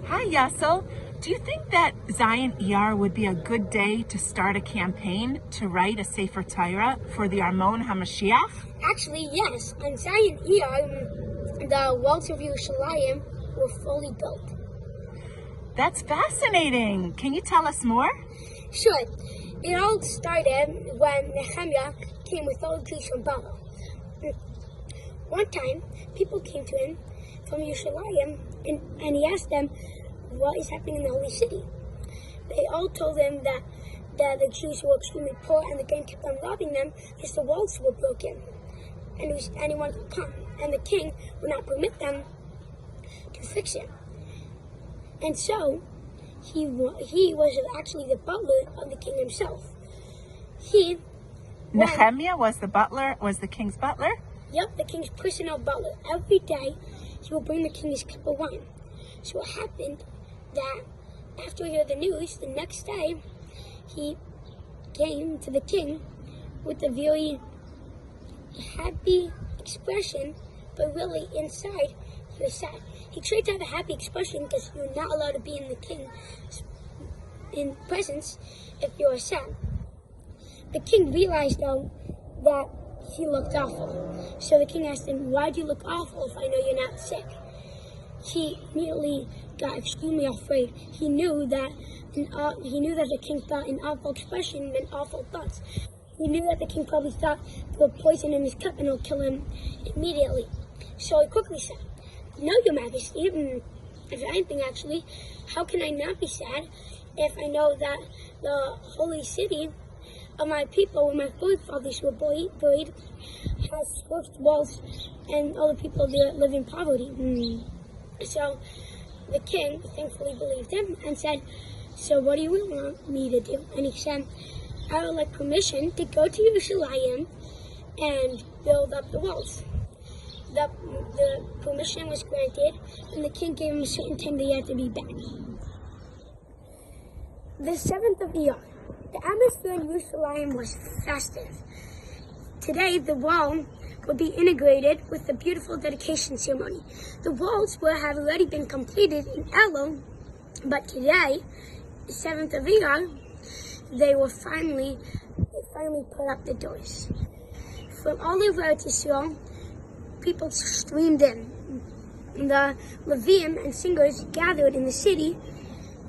Hi, Yossel. Do you think that Zayin Iyar would be a good day to start a campaign to write a Sefer Torah for the Armon HaMoshiach? Actually, yes. On Zayin Iyar, the walls of Yerushalayim were fully built. That's fascinating. Can you tell us more? Sure. It all started when Nehemiah came with all the Jews from Babel. One time, people came to him from Yerushalayim, and he asked them what is happening in the holy city. They all told him that the Jews were extremely poor and the king kept on robbing them because the walls were broken. And he wanted to come. And the king would not permit them to fix it. And so, he was actually the butler of the king himself. Nehemiah was the king's butler? Yep, the king's personal butler. Every day, he will bring the king his cup of wine. So what happened that after he heard the news, the next day, he came to the king with a very happy expression, but really inside, he was sad. He tried to have a happy expression because you're not allowed to be in the king's presence if you're sad. The king realized, though, that he looked awful. So the king asked him, "Why do you look awful if I know you're not sick?" He immediately got extremely afraid. He knew that the king thought an awful expression meant awful thoughts. He knew that the king probably thought there was poison in his cup and it'll kill him immediately. So he quickly said, "No, Your Majesty, if anything actually, how can I not be sad if I know that the holy city of my people, where my forefathers were buried, has scorched walls and all the people there live in poverty?" So the king thankfully believed him and said, "So what do you want me to do?" And he said, "I would like permission to go to Yerushalayim and build up the walls." The permission was granted, and the king gave him a certain time that he had to be back. The 7th of Iyar. The atmosphere in Yerushalayim was festive. Today, the wall will be integrated with the beautiful dedication ceremony. The walls will have already been completed in Elul, but today, the 7th of Iyar, they finally put up the doors. From all over Israel, people streamed in. The Levim and singers gathered in the city,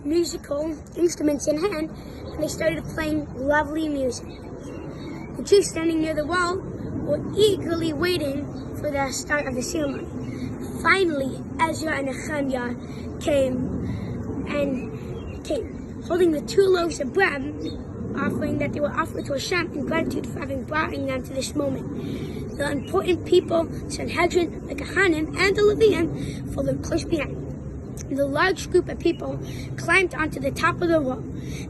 musical instruments in hand, and they started playing lovely music. The Jews standing near the wall were eagerly waiting for the start of the ceremony. Finally, Ezra and Nehemiah came, holding the 2 loaves of bread, offering that they were offered to Hashem in gratitude for having brought them to this moment. The important people, Sanhedrin, the Kohanim, and the Levim, followed close behind. The large group of people climbed onto the top of the wall.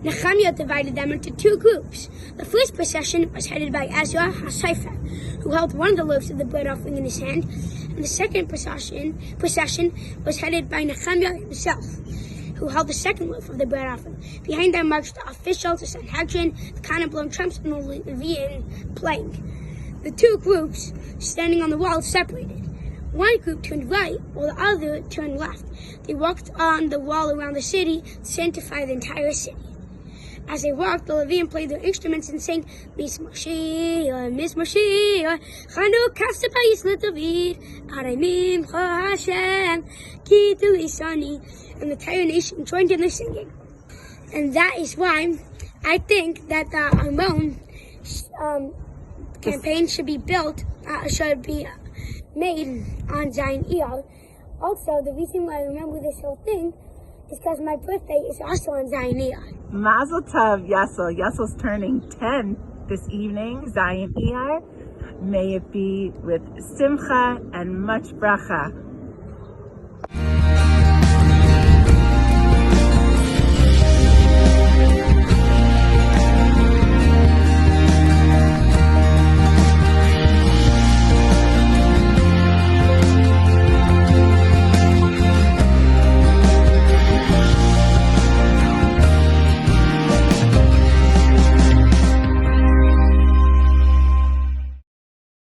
Nehemiah divided them into 2 groups. The first procession was headed by Ezra HaSofer, who held one of the loaves of the bread offering in his hand, and the second procession was headed by Nehemiah himself, who held the second loaf of the bread offering. Behind them marched the officials, the Sanhedrin, the Kohanim blowing trumps, and the Levim playing. The 2 groups standing on the wall separated. One group turned right, while the other turned left. They walked on the wall around the city to sanctify the entire city. As they walked, the Levim played their instruments and sang, "Mis Moshiach, Mis Moshiach, Chanukah Sepayis LeDavid, Arayim Hashem, Ki Tu Isani," and the entire nation joined in their singing. And that is why I think that the Armon campaign should be made on Zayin Iyar. Also, the reason why I remember this whole thing is because my birthday is also on Zayin Iyar. Mazel tov, Yossel. Yossel's turning 10 this evening, Zayin Iyar. May it be with simcha and much bracha.